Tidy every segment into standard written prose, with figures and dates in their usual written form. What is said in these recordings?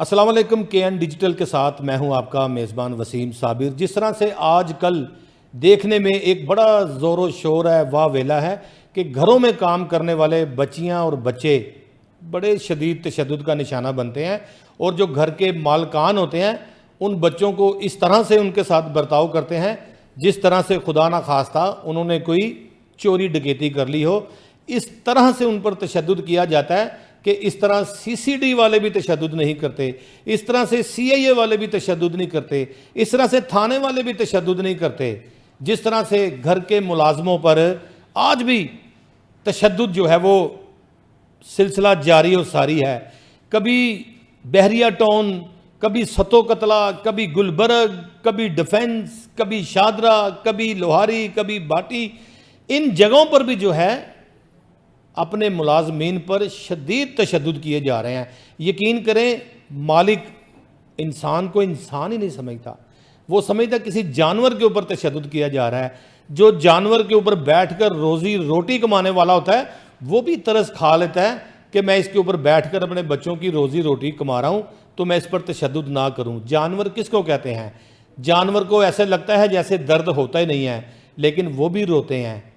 अस्सलाम वालेकुम। KN digital के साथ मैं हूं आपका मेज़बान वसीम साबिर। जिस तरह से आजकल देखने में एक बड़ा ज़ोर शोर है, वाह वेला है कि घरों में काम करने वाले बच्चियां और बच्चे बड़े शदीद तशद्दुद का निशाना बनते हैं और जो घर के मालकान होते हैं उन बच्चों को इस तरह से उनके साथ बर्ताव करते हैं जिस तरह से खुदा ना खास्ता उन्होंने कोई चोरी डकैती कर ली हो। इस तरह से उन पर तशद्दुद किया जाता है कि इस तरह CCD वाले भी तशद्दुद नहीं करते, इस तरह से CIA वाले भी तशद्दुद नहीं करते, इस तरह से थाने वाले भी तशद्दुद नहीं करते। जिस तरह से घर के मुलाजमों पर आज भी तशद्दुद जो है वो सिलसिला जारी और सारी है। कभी बहरिया टाउन, कभी सतो कतला, कभी गुलबर्ग, कभी डिफेंस, कभी शादरा, कभी लोहारी, कभी बाटी, इन जगहों पर भी जो है अपने मुलाजमीन पर शदीद तशद्दुद किए जा रहे हैं। यकीन करें, मालिक इंसान को इंसान ही नहीं समझता, वो समझता किसी जानवर के ऊपर तशद्दुद किया जा रहा है। जो जानवर के ऊपर बैठकर रोजी रोटी कमाने वाला होता है वो भी तरस खा लेता है कि मैं इसके ऊपर बैठकर अपने बच्चों की रोजी रोटी कमा रहा हूं तो मैं इस पर तशद्दुद ना करूं। जानवर किसको कहते हैं? जानवर को ऐसे लगता है जैसे दर्द होता ही नहीं है, लेकिन वो भी रोते हैं,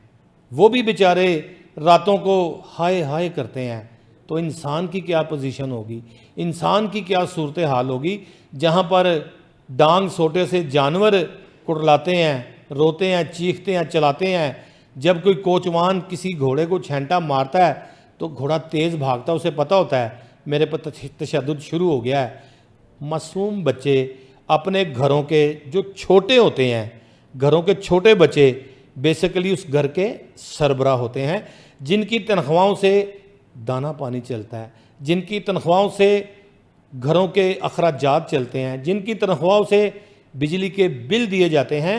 वो भी बेचारे रातों को हाय हाय करते हैं। तो इंसान की क्या पोजीशन होगी, इंसान की क्या सूरत हाल होगी जहां पर डांग सोटे से जानवर कुटलाते हैं, रोते हैं, चीखते हैं, चलाते हैं। जब कोई कोचवान किसी घोड़े को छेंटा मारता है तो घोड़ा तेज़ भागता है, उसे पता होता है मेरे पर तशद्दुद शुरू हो गया है। मासूम बच्चे अपने घरों के जो छोटे होते हैं, घरों के छोटे बच्चे बेसिकली उस घर के सरबराह होते हैं जिनकी तनख्वाहों से दाना पानी चलता है, जिनकी तनख्वाहों से घरों के अखराजात चलते हैं, जिनकी तनख्वाहों से बिजली के बिल दिए जाते हैं।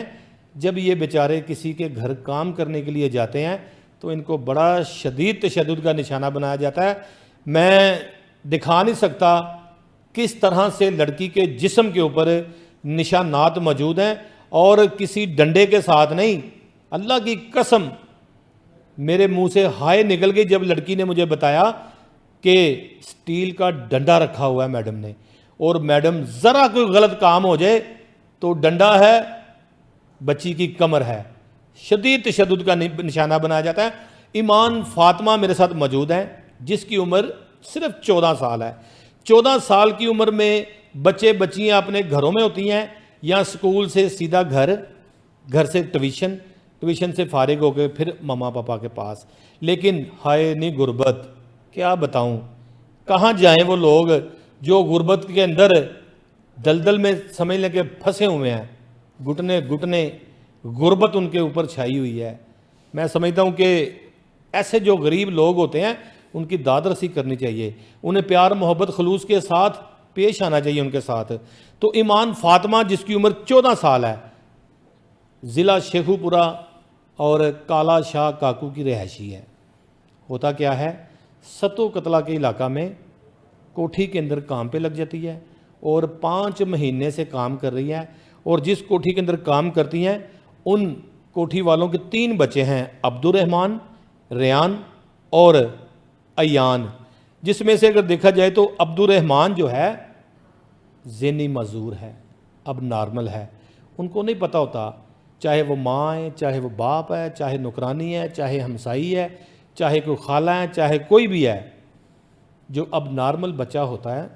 जब ये बेचारे किसी के घर काम करने के लिए जाते हैं तो इनको बड़ा शदीद तशद्दुद का निशाना बनाया जाता है। मैं दिखा नहीं सकता किस तरह से लड़की के जिस्म के ऊपर निशानात मौजूद हैं और किसी डंडे के साथ नहीं, अल्लाह की कसम मेरे मुंह से हाय निकल गई जब लड़की ने मुझे बताया कि स्टील का डंडा रखा हुआ है मैडम ने, और मैडम ज़रा कोई गलत काम हो जाए तो डंडा है, बच्ची की कमर है। शदीद तशद्दुद का निशाना बनाया जाता है। ईमान फातिमा मेरे साथ मौजूद हैं जिसकी उम्र सिर्फ 14 साल है। 14 साल की उम्र में बच्चे बच्चियां अपने घरों में होती हैं या स्कूल से सीधा घर, घर से ट्यूशन से फारिग होकर फिर मम्मा पापा के पास। लेकिन हाय नी गुर्बत, क्या बताऊं, कहाँ जाएं वो लोग जो गुर्बत के अंदर दलदल में समझ लें कि फंसे हुए हैं, घुटने घुटने गुर्बत उनके ऊपर छाई हुई है। मैं समझता हूं कि ऐसे जो गरीब लोग होते हैं उनकी दादरसी करनी चाहिए, उन्हें प्यार मोहब्बत खलूस के साथ पेश आना चाहिए उनके साथ। तो ईमान फातिमा जिसकी उम्र 14 साल है, ज़िला शेखुपुरा और काला शाह काकू की रहायशी है। होता क्या है, सतो कतला के इलाका में कोठी के अंदर काम पे लग जाती है और 5 महीने से काम कर रही है। और जिस कोठी के अंदर काम करती हैं उन कोठी वालों के 3 बच्चे हैं, अब्दुर्रहमान, रेयान और अयान, जिसमें से अगर देखा जाए तो अब्दुर्रहमान जो है ज़ेनी मजूर है, अब नॉर्मल है। उनको नहीं पता होता, चाहे वो माँ है, चाहे वो बाप है, चाहे नुकरानी है, चाहे हमसाई है, चाहे कोई खाला है, चाहे कोई भी है, जो अब नॉर्मल बच्चा होता है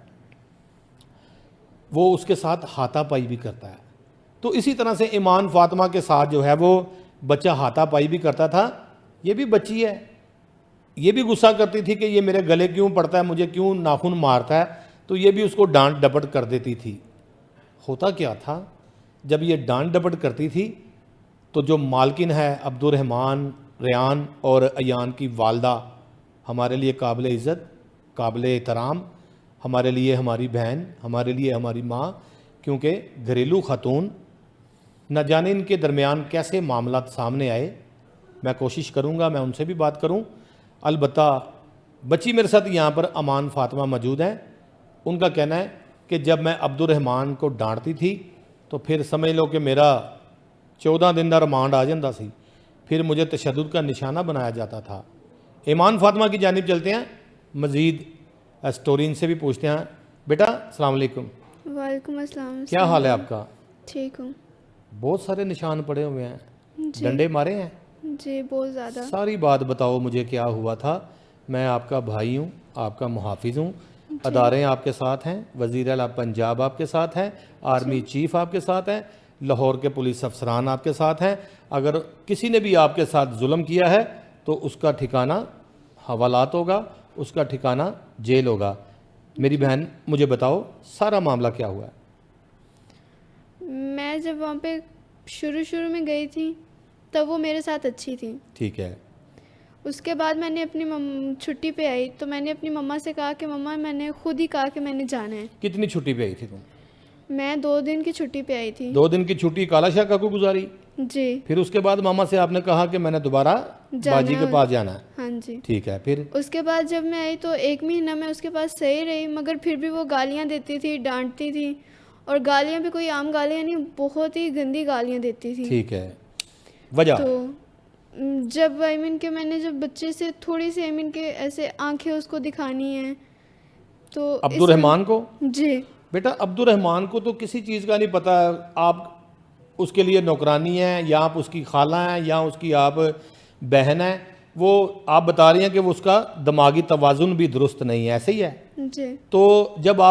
वो उसके साथ हाथापाई भी करता है। तो इसी तरह से ईमान फातिमा के साथ जो है वो बच्चा हाथापाई भी करता था। ये भी बच्ची है, ये भी गुस्सा करती थी कि ये मेरे गले क्यों पड़ता है, मुझे क्यों नाखून मारता है, तो ये भी उसको डांट डपट कर देती थी। होता क्या था, जब ये डांट डपट करती थी तो जो मालकिन है अब्दुर्रहमान, रेयान और अयान की वालदा, हमारे लिए काबिल इज़्ज़त, काबिल एहतराम, हमारे लिए हमारी बहन, हमारे लिए हमारी माँ, क्योंकि घरेलू खातून, न जाने इनके दरमियान कैसे मामला सामने आए। मैं कोशिश करूँगा मैं उनसे भी बात करूँ। अलबत्ता बच्ची मेरे साथ यहाँ पर अमान फातिमा मौजूद हैं। उनका कहना है कि जब मैं अब्दुर्रहमान को डांटती थी तो फिर समझ लो कि मेरा 14 दिन का रिमांड आ जाता सी, फिर मुझे तशद्दुद का निशाना बनाया जाता था। ईमान फातिमा की जानिब चलते हैं, मज़ीद स्टोरी इनसे भी पूछते हैं। बेटा अस्सलाम वालेकुम, वालेकुम अस्सलाम। क्या हाल है आपका? ठीक हूँ बहुत सारे निशान पड़े हुए हैं, जी। डंडे मारे हैं। जी बहुत ज़्यादा। सारी बात बताओ मुझे, क्या हुआ था? मैं आपका भाई हूँ, आपका मुहाफिज हूँ, जी अदारे आपके साथ हैं, वज़ीर आला पंजाब आपके साथ हैं, आर्मी चीफ आपके साथ हैं, लाहौर के पुलिस अफसरान आपके साथ हैं। अगर किसी ने भी आपके साथ जुल्म किया है तो उसका ठिकाना हवालात होगा, उसका ठिकाना जेल होगा। मेरी बहन मुझे बताओ सारा मामला क्या हुआ है? मैं जब वहाँ पे शुरू में गई थी तब वो मेरे साथ अच्छी थी। ठीक है। उसके बाद मैंने अपनी छुट्टी पे आई तो मैंने अपनी मम्मा से कहा कि मम्मा मैंने खुद ही कहा कि मैंने जाना है। कितनी छुट्टी पे आई थी तुम? मैं 2 दिन की छुट्टी पे आई थी। 2 दिन की छुट्टी काला शाह काकू गुजारी, जी फिर उसके बाद मामा से आपने कहा कि मैंने दोबारा जाना बाजी के है। पास जाना है। हाँ जी। ठीक है, फिर? उसके बाद जब मैं आई तो 1 महीना मैं उसके पास सही रही, मगर फिर भी वो गालियाँ देती थी, डांटती थी, और गालियाँ भी कोई आम गालियाँ नहीं, बहुत ही गंदी गालियाँ देती थी। ठीक है, वजह? तो जब आई मीन के मैंने जब बच्चे से थोड़ी सी आई मीन के ऐसे आंखें उसको दिखानी है तो अब्दुल रहमान को? जी बेटा अब्दुल रहमान को तो किसी चीज़ का नहीं पता, आप उसके लिए नौकरानी हैं या आप उसकी खाला हैं या उसकी आप बहन हैं, वो आप बता रही हैं कि वो उसका दिमागी तवाज़ुन भी दुरुस्त नहीं है, ऐसे ही है? जी तो जब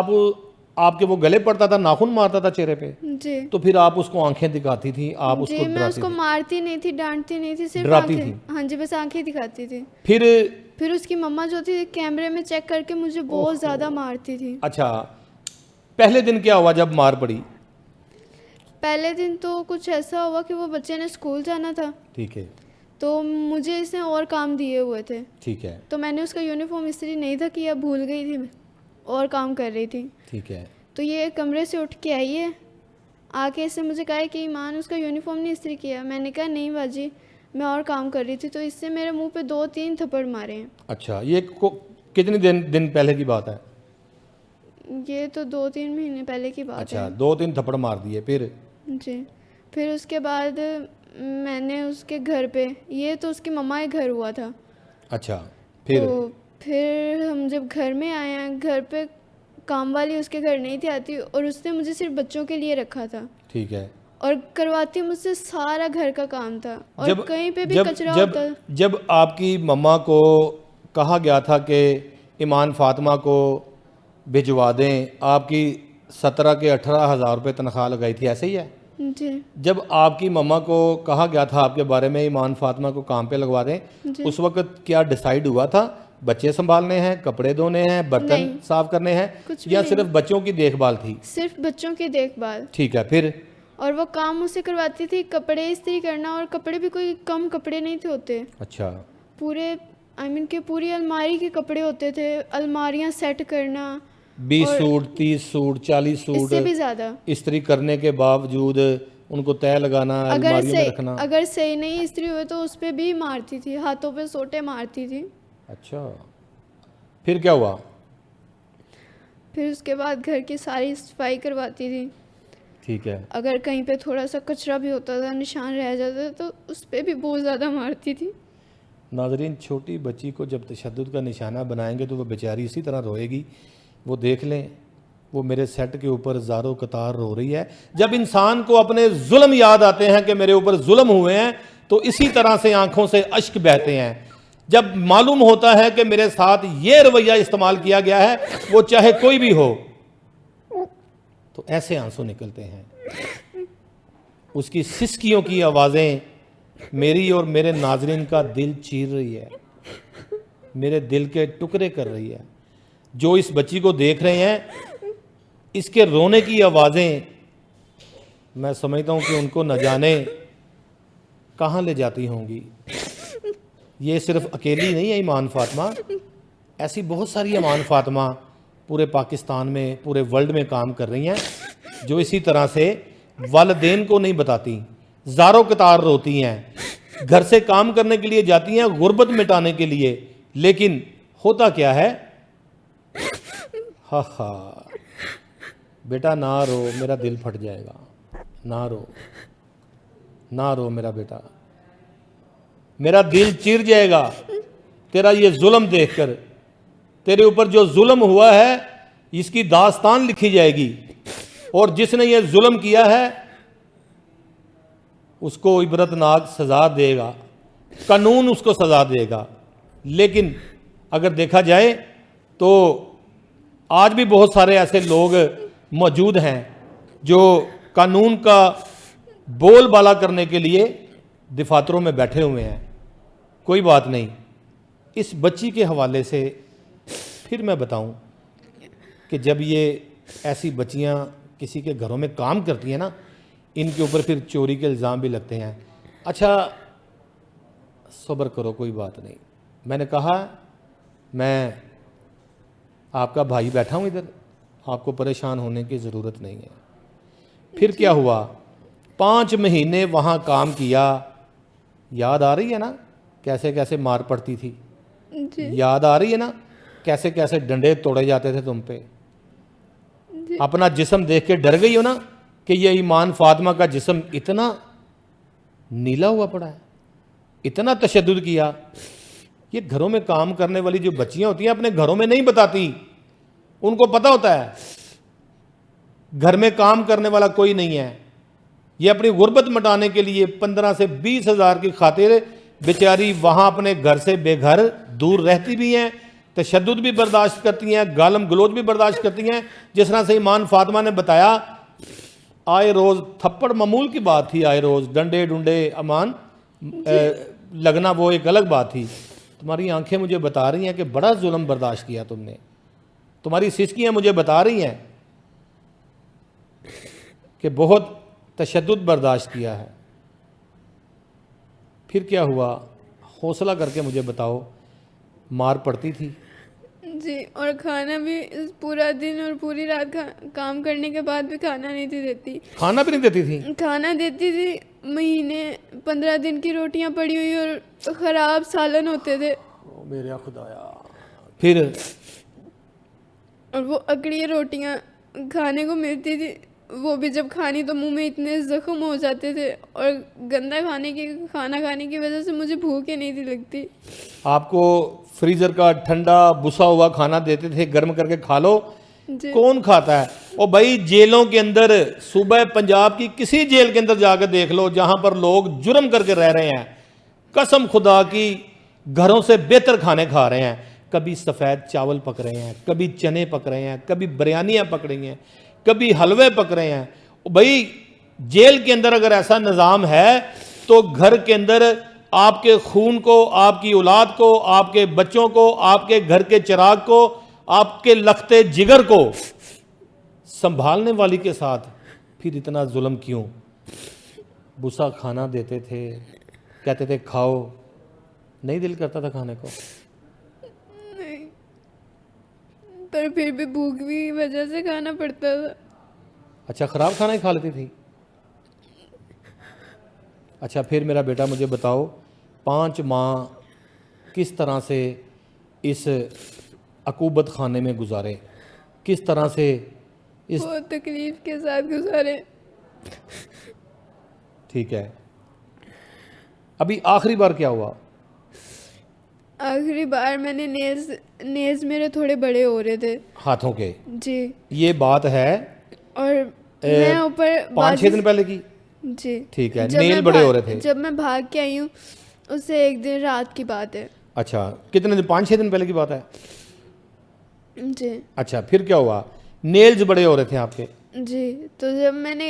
आपके वो गले पड़ता था, नाखून मारता था चेहरे पे, जी तो फिर आप उसको आंखें दिखाती थी, आप उसको जी मैं डराती उसको थी? मारती नहीं थी, डांटती नहीं थी, सिर्फ डराती आंखें, हाँ जी, बस आंखें दिखाती थी। फिर उसकी मम्मा जो थी कैमरे में चेक करके मुझे बहुत ज़्यादा मारती थी। अच्छा, पहले दिन क्या हुआ जब मार पड़ी? पहले दिन तो कुछ ऐसा हुआ कि वो बच्चे ने स्कूल जाना था, ठीक है। तो मुझे इसने और काम दिए हुए थे, ठीक है। तो मैंने उसका यूनिफॉर्म इस्त्री नहीं था किया, भूल गई थी मैं, और काम कर रही थी। ठीक है। तो ये कमरे से उठ के आई है, आके इसने मुझे कहा कि ईमान उसका यूनिफॉर्म नहीं इस्त्री किया। मैंने कहा नहीं बाजी, मैं और काम कर रही थी। तो इससे मेरे मुंह पे 2-3 थप्पड़ मारे हैं। अच्छा, ये कितने दिन पहले की बात है? ये तो 2-3 महीने पहले की बात अच्छा, है। 2-3 थप्पड़ मार दिए, फिर? जी फिर उसके बाद मैंने उसके घर पे, ये तो उसकी मम्मा के घर हुआ था। अच्छा, फिर? तो फिर हम जब घर में आए हैं, घर पे काम वाली उसके घर नहीं थी आती, और उसने मुझे सिर्फ बच्चों के लिए रखा था। ठीक है। और करवाती मुझसे सारा घर का काम था, और कहीं पे भी कचरा जब होता। जब आपकी मम्मा को कहा गया था कि ईमान फातिमा को भिजवा दें, आपकी 17 के 18,000 रुपये तनख्वाह लगाई थी, ऐसे ही है? जी जब आपकी मम्मा को कहा गया था आपके बारे में ईमान फातिमा को काम पे लगवा दें, जी उस वक्त क्या डिसाइड हुआ था? बच्चे संभालने हैं, कपड़े धोने हैं, बर्तन नहीं, साफ करने हैं, कुछ भी या नहीं। सिर्फ बच्चों की देखभाल थी? सिर्फ बच्चों की देखभाल। ठीक है, फिर? और वो काम मुझसे करवाती थी, कपड़े इस्त्री करना, और कपड़े भी कोई कम कपड़े नहीं थे होते, अच्छा। पूरे आई मीन के पूरी अलमारी के कपड़े होते थे, अलमारियां सेट करना, 20 और सूट, 30 सूट, 40 इससे भी सूट ज़्यादा। इस्त्री करने के बावजूद उनको तय लगाना, अलमारियों में रखना। अगर सही नहीं इस्त्री हुए तो उस पर भी मारती थी, हाथों पे सोटे मारती थी। अच्छा, फिर क्या हुआ? फिर उसके बाद घर की सारी सफाई करवाती थी। ठीक है। अगर कहीं पे थोड़ा सा कचरा भी होता था, निशान रह जाता था, तो उस पर भी बहुत ज़्यादा मारती थी। नाजरीन, छोटी बच्ची को जब तशद्दुद का निशाना बनाएंगे तो वो बेचारी इसी तरह रोएगी। वो देख लें, वो मेरे सेट के ऊपर ज़ारो कतार रो रही है। जब इंसान को अपने जुल्म याद आते हैं कि मेरे ऊपर जुल्म हुए हैं, तो इसी तरह से आंखों से अश्क बहते हैं। जब मालूम होता है कि मेरे साथ ये रवैया इस्तेमाल किया गया है, वो चाहे कोई भी हो, तो ऐसे आंसू निकलते हैं। उसकी सिसकियों की आवाज़ें मेरी और मेरे नाजरीन का दिल चीर रही है, मेरे दिल के टुकड़े कर रही है। जो इस बच्ची को देख रहे हैं, इसके रोने की आवाज़ें मैं समझता हूँ कि उनको न जाने कहाँ ले जाती होंगी। ये सिर्फ अकेली नहीं है ईमान फातिमा, ऐसी बहुत सारी ईमान फातिमा पूरे पाकिस्तान में, पूरे वर्ल्ड में काम कर रही हैं, जो इसी तरह से वालिदैन को नहीं बताती, ज़ारो कतार रोती हैं, घर से काम करने के लिए जाती हैं गुर्बत मिटाने के लिए, लेकिन होता क्या है? हा हा, बेटा ना रो, मेरा दिल फट जाएगा, ना रो, ना रो मेरा बेटा, मेरा दिल चीर जाएगा तेरा ये जुल्म देखकर। तेरे ऊपर जो जुल्म हुआ है, इसकी दास्तान लिखी जाएगी, और जिसने ये जुल्म किया है उसको इबरतनाक सजा देगा, कानून उसको सजा देगा। लेकिन अगर देखा जाए तो आज भी बहुत सारे ऐसे लोग मौजूद हैं जो कानून का बोलबाला करने के लिए दफातरों में बैठे हुए हैं। कोई बात नहीं, इस बच्ची के हवाले से फिर मैं बताऊं कि जब ये ऐसी बच्चियां किसी के घरों में काम करती हैं ना, इनके ऊपर फिर चोरी के इल्ज़ाम भी लगते हैं। अच्छा सब्र करो, कोई बात नहीं। मैंने कहा मैं आपका भाई बैठा हूँ इधर, आपको परेशान होने की ज़रूरत नहीं है। फिर क्या हुआ, 5 महीने वहाँ काम किया। याद आ रही है ना कैसे कैसे मार पड़ती थी? जी याद आ रही है ना कैसे कैसे डंडे तोड़े जाते थे तुम पे? जी अपना जिस्म देख के डर गई हो ना कि ये ईमान फातिमा का जिस्म इतना नीला हुआ पड़ा है, इतना तशद्दुद किया। ये घरों में काम करने वाली जो बच्चियां होती हैं अपने घरों में नहीं बताती, उनको पता होता है घर में काम करने वाला कोई नहीं है। ये अपनी गुर्बत मिटाने के लिए 15 से 20 हज़ार की खातिर बेचारी वहां अपने घर से बेघर दूर रहती भी हैं, तशद्दुद भी बर्दाश्त करती हैं, गालम गलोच भी बर्दाश्त करती हैं। जिस तरह से ईमान फातिमा ने बताया, आए रोज़ थप्पड़ मामूल की बात थी, आए रोज़ डंडे डुंडे अमान लगना वो एक अलग बात थी। तुम्हारी आंखें मुझे बता रही हैं कि बड़ा जुल्म बर्दाश्त किया तुमने, तुम्हारी सिसकियां मुझे बता रही हैं कि बहुत तशद्दुद बर्दाश्त किया है। फिर क्या हुआ, हौसला करके मुझे बताओ। मार पड़ती थी? जी, और खाना भी पूरा दिन और पूरी रात काम करने के बाद भी खाना नहीं थी देती। खाना भी नहीं देती थी? खाना देती थी, महीने 15 दिन की रोटियां पड़ी हुई और ख़राब सालन होते थे। ओ मेरे खुदाया। फिर? और वो अकड़ी रोटियां खाने को मिलती थी, वो भी जब खानी तो मुंह में इतने ज़ख्म हो जाते थे, और गंदा खाना खाने की वजह से मुझे भूख ही नहीं थी लगती। आपको फ्रीजर का ठंडा बुसा हुआ खाना देते थे, गर्म करके खा लो। जी कौन खाता है? और भाई जेलों के अंदर, सूबह पंजाब की किसी जेल के अंदर जाकर देख लो जहां पर लोग जुर्म करके रह रहे हैं, कसम खुदा की घरों से बेहतर खाने खा रहे हैं। कभी सफ़ेद चावल पक रहे हैं, कभी चने पक रहे हैं, कभी बिरयानियाँ पक रही हैं, कभी हलवे पक रहे हैं। भाई जेल के अंदर अगर ऐसा निज़ाम है तो घर के अंदर आपके खून को, आपकी औलाद को, आपके बच्चों को, आपके घर के चिराग को, आपके लखते जिगर को संभालने वाली के साथ फिर इतना जुल्म क्यों? बुसा खाना देते थे, कहते थे खाओ, नहीं दिल करता था खाने को? नहीं, पर फिर भी भूख की वजह से खाना पड़ता था। अच्छा, ख़राब खाना ही खा लेती थी? अच्छा, फिर मेरा बेटा मुझे बताओ, 5 माह किस तरह से इस अकूबत खाने में गुजारे, किस तरह से इस... बहुत तकलीफ के साथ गुजारे। ठीक है, अभी आखिरी बार क्या हुआ? आखिरी बार मैंने नेल्स मेरे थोड़े बड़े हो रहे थे हाथों के? जी, ये बात है और मैं ऊपर 5-6 दिन पहले की? जी ठीक है, नेल बड़े हो रहे थे जब मैं भाग के आई हूँ, उससे एक दिन रात की बात है। अच्छा, कितने दिन? 5-6 दिन पहले की बात है? जी अच्छा, फिर क्या हुआ? नेल्स बड़े हो रहे थे आपके? जी, तो जब मैंने,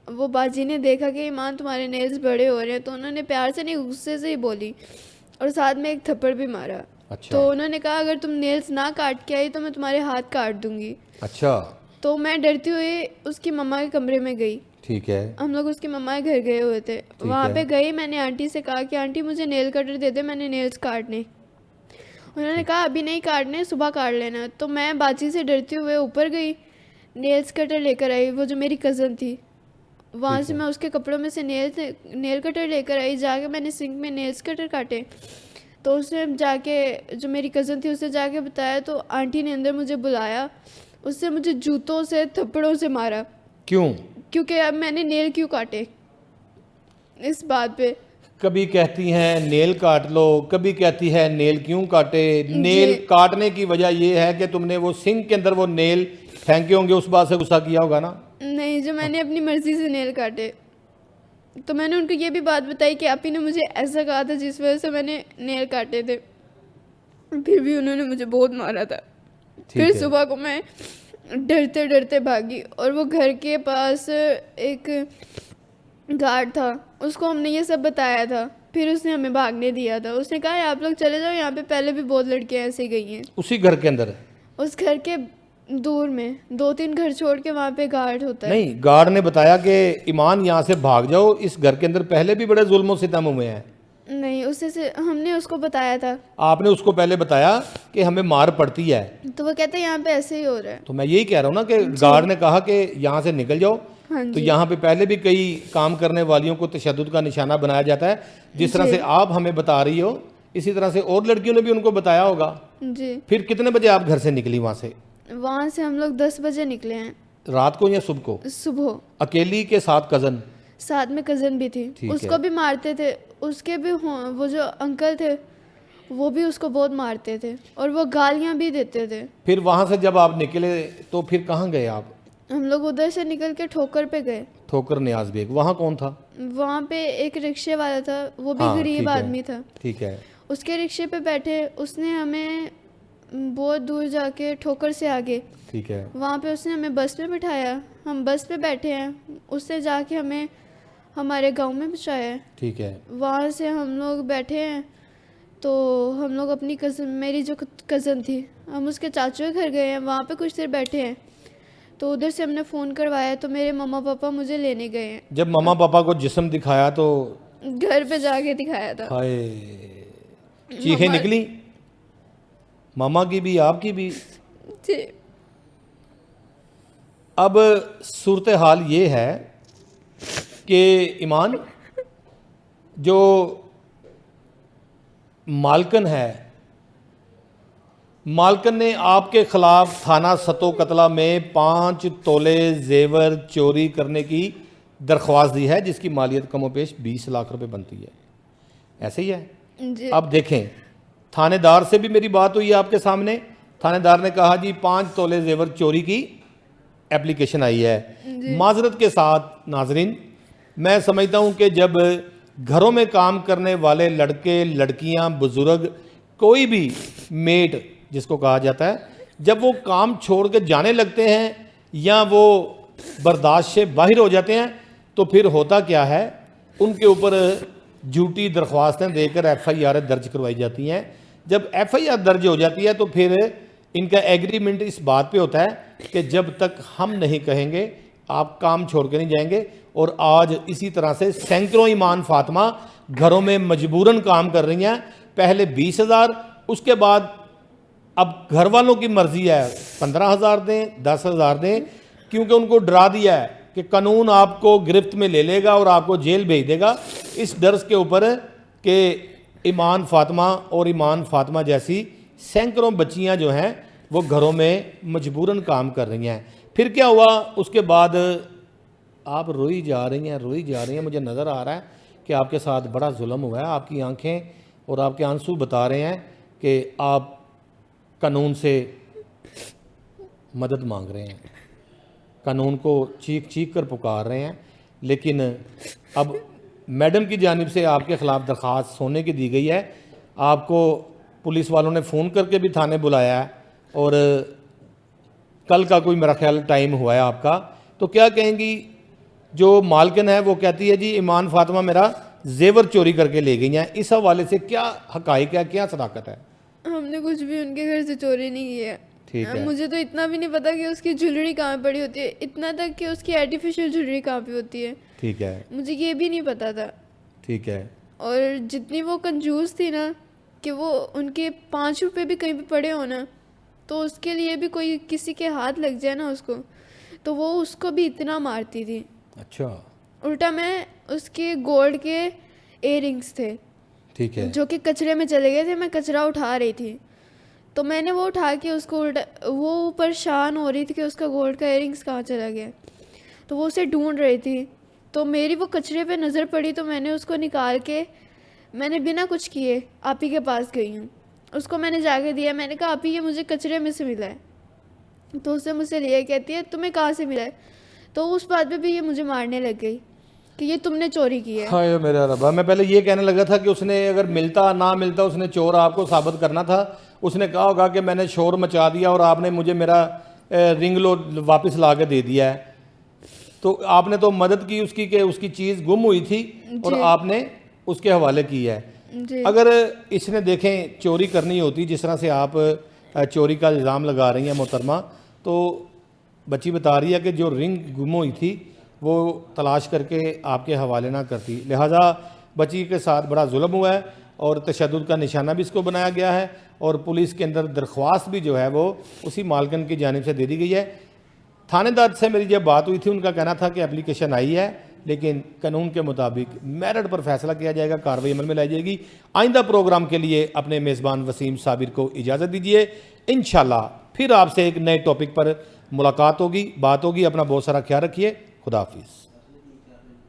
वो बाजी ने देखा कि ईमान तुम्हारे नेल्स बड़े हो रहे हैं, तो उन्होंने प्यार से नहीं गुस्से से ही बोली, और साथ में एक थप्पड़ भी मारा। अच्छा। तो उन्होंने कहा अगर तुम नेल्स ना काट के आई तो मैं तुम्हारे हाथ काट दूंगी। अच्छा। तो मैं डरती हुई उसकी मम्मा के कमरे में गई। ठीक है। हम लोग उसकी मम्मा के घर गए हुए थे, वहाँ पे गई, मैंने आंटी से कहा कि आंटी मुझे नेल कटर दे दे, मैंने नेल्स काटने। उन्होंने कहा अभी नहीं काटने, सुबह काट लेना। तो मैं बाजी से डरते हुए ऊपर गई, नेल्स कटर लेकर आई, वो जो मेरी कज़न थी, वहाँ से मैं उसके कपड़ों में से नेल कटर लेकर आई। जाके मैंने सिंक में नेल्स कटर काटे, तो उसने जाके, जो मेरी कज़न थी, उससे जाके बताया, तो आंटी ने अंदर मुझे बुलाया, उससे मुझे जूतों से, थप्पड़ों से मारा। क्यों? क्योंकि अब मैंने नेल क्यों काटे, इस बात पे। कभी कहती हैं नेल काट लो, कभी कहती है नेल क्यों काटे। नेल काटने की वजह यह है कि तुमने वो सिंक के अंदर वो नेल फेंके होंगे, उस बात से गुस्सा किया होगा ना? नहीं, जो मैंने अपनी मर्जी से नेल काटे, तो मैंने उनको ये भी बात बताई कि आप ही ने मुझे ऐसा कहा था जिस वजह से मैंने नेल काटे थे, फिर भी उन्होंने मुझे बहुत मारा था। फिर है। सुबह को मैं डरते डरते भागी, और वो घर के पास एक गार्ड था, उसको हमने ये सब बताया था, फिर उसने हमें भागने दिया था। उसने कहा आप लोग चले जाओ, यहाँ पे पहले भी बहुत लड़कियाँ ऐसे गई हैं। उसी घर के अंदर? उस घर के दूर में 2-3 घर छोड़ के वहाँ पे गार्ड होता है। नहीं, गार्ड ने बताया कि ईमान यहाँ से भाग जाओ, इस घर के अंदर पहले भी बड़े जुल्म सितम हुए हैं। नहीं, उससे से हमने उसको बताया था। आपने उसको पहले बताया कि हमें मार पड़ती है, तो वो कहते हैं यहाँ पे ऐसे ही हो रहा है। तो मैं यही कह रहा हूँ ना कि गार्ड ने कहा कि यहाँ से निकल जाओ। हाँ तो जी, यहाँ पे पहले भी कई काम करने वालियों को तशद्दुद का निशाना बनाया जाता है, जिस तरह जी। से आप हमें बता रही हो, इसी तरह से और लड़कियों ने भी उनको बताया होगा। जी। फिर कितने बजे आप घर से निकली वहाँ से? वहाँ से हम लोग 10 बजे निकले हैं, रात को या सुबह को? सुबह। अकेली के साथ कजन? साथ में कज़न भी थी, ठीक उसको है। भी मारते थे। उसके भी वो जो अंकल थे वो भी उसको बहुत मारते थे, और वो गालियाँ भी देते थे। फिर वहाँ से जब आप निकले तो फिर कहाँ गए आप? हम लोग उधर से निकल के ठोकर पे गए। ठोकर न्याज बेग, वहाँ कौन था? वहाँ पे एक रिक्शे वाला था, वो भी हाँ, ठीक गरीब है। आदमी था। ठीक है। उसके रिक्शे पे बैठे, उसने हमें बहुत दूर जाके ठोकर से आगे, ठीक है। वहाँ पे उसने हमें बस में बिठाया। हम बस पे बैठे हैं, उससे जाके हमें हमारे गांव में पहुँचाया है। ठीक है। वहाँ से हम लोग बैठे हैं, तो हम लोग अपनी कज़न, मेरी जो कज़न थी, हम उसके चाचू के घर गए हैं, वहाँ पे कुछ देर बैठे हैं। तो उधर से हमने फ़ोन करवाया, तो मेरे मम्मा पापा मुझे लेने गए हैं। जब मम्मा पापा को जिस्म दिखाया तो घर पे जाके दिखाया था। हाय, चीखें मम्मा- निकली मामा की भी आपकी भी। जी। अब सूरत हाल ये है कि ईमान जो मालकन है, मालकन ने आपके खिलाफ थाना सतो कतला में 5 तोले जेवर चोरी करने की दरख्वास्त दी है, जिसकी मालियत कमोपेश 20 लाख रुपए बनती है। ऐसे ही है? जी। अब देखें, थानेदार से भी मेरी बात हुई है आपके सामने। थानेदार ने कहा जी 5 तोले जेवर चोरी की एप्लीकेशन आई है। माजरत के साथ नाजरीन, मैं समझता हूं कि जब घरों में काम करने वाले लड़के लड़कियां बुजुर्ग, कोई भी मेट जिसको कहा जाता है, जब वो काम छोड़ के जाने लगते हैं या वो बर्दाश्त से बाहर हो जाते हैं, तो फिर होता क्या है, उनके ऊपर झूठी दरख्वास्तें देकर FIR दर्ज करवाई जाती हैं। जब FIR दर्ज हो जाती है तो फिर इनका एग्रीमेंट इस बात पे होता है कि जब तक हम नहीं कहेंगे आप काम छोड़ के नहीं जाएंगे। और आज इसी तरह से सैकड़ों ईमान फातिमा घरों में मजबूरन काम कर रही हैं। पहले 20,000, उसके बाद अब घर वालों की मर्जी है 15,000 दें, 10,000 दें, क्योंकि उनको डरा दिया है कि कानून आपको गिरफ्त में ले लेगा और आपको जेल भेज देगा। इस डर के ऊपर कि ईमान फातिमा और ईमान फातिमा जैसी सैकड़ों बच्चियां जो हैं वो घरों में मजबूरन काम कर रही हैं। फिर क्या हुआ उसके बाद? आप रोई जा रही हैं, रोई जा रही हैं। मुझे नज़र आ रहा है कि आपके साथ बड़ा जुल्म हुआ है। आपकी आंखें और आपके आंसू बता रहे हैं कि आप कानून से मदद मांग रहे हैं, कानून को चीख चीख कर पुकार रहे हैं। लेकिन अब मैडम की जानिब से आपके ख़िलाफ़ दरख्वास्त सोने की दी गई है। आपको पुलिस वालों ने फ़ोन करके भी थाने बुलाया है और कल का कोई मेरा ख्याल टाइम हुआ है आपका। तो क्या कहेंगी? जो मालकिन है वो कहती है जी ईमान फातिमा मेरा जेवर चोरी करके ले गई हैं। इस हवाले से क्या हकाइक है, क्या सदाकत है? हमने कुछ भी उनके घर से चोरी नहीं की है। ठीक है। मुझे तो इतना भी नहीं पता कि उसकी ज्वेलरी कहाँ पड़ी होती है, इतना तक कि उसकी आर्टिफिशियल ज्वेलरी कहाँ पे होती है, ठीक है। मुझे ये भी नहीं पता था। ठीक है। और जितनी वो कंजूस थी ना, कि वो उनके 5 रुपए भी कहीं पे पड़े हो ना, तो उसके लिए भी कोई किसी के हाथ लग जाए ना उसको, तो वो उसको भी इतना मारती थी। अच्छा। उल्टा मैं उसके गोल्ड के इयररिंग्स थे, ठीक है। जो कि कचरे में चले गए थे, मैं कचरा उठा रही थी, तो मैंने वो उठा के उसको उल्टा, वो परेशान हो रही थी कि उसका गोल्ड का इयररिंग्स कहाँ चला गया, तो वो उसे ढूंढ रही थी। तो मेरी वो कचरे पे नज़र पड़ी, तो मैंने उसको निकाल के, मैंने बिना कुछ किए आप ही के पास गई हूँ, उसको मैंने जाके दिया। मैंने कहा आप ही ये मुझे कचरे में से मिला है। तो उसने मुझसे लिया, कहती है तुम्हें कहाँ से मिला है। तो उस बात पे भी ये मुझे मारने लग गई कि ये तुमने चोरी की है। हाय मेरा रब्बा, मैं पहले ये कहने लगा था कि उसने अगर मिलता ना मिलता, उसने चोर आपको साबित करना था। उसने कहा होगा कि मैंने शोर मचा दिया और आपने मुझे मेरा रिंग लो वापस ला के दे दिया है। तो आपने तो मदद की उसकी कि उसकी चीज़ गुम हुई थी और जी। आपने उसके हवाले की है। जी अगर इसने देखें चोरी करनी होती, जिस तरह से आप चोरी का इल्ज़ाम लगा रही हैं मोहतरमा, तो बच्ची बता रही है कि जो रिंग गुम हुई थी वो तलाश करके आपके हवाले ना करती, लिहाजा बच्ची के साथ बड़ा जुल्म हुआ है और तशद्दुद का निशाना भी इसको बनाया गया है और पुलिस के अंदर दरख्वास्त भी जो है वो उसी मालकन की जानिब से दे दी गई है। थानेदार से मेरी जब बात हुई थी, उनका कहना था कि एप्लीकेशन आई है, लेकिन कानून के मुताबिक मेरिट पर फैसला किया जाएगा, कार्रवाई अमल में लाई जाएगी। आइंदा प्रोग्राम के लिए अपने मेज़बान वसीम साबिर को इजाज़त दीजिए। इंशाल्लाह फिर आपसे एक नए टॉपिक पर मुलाकात होगी, बात होगी। अपना बहुत सारा ख्याल रखिए। खुदा हाफिज़।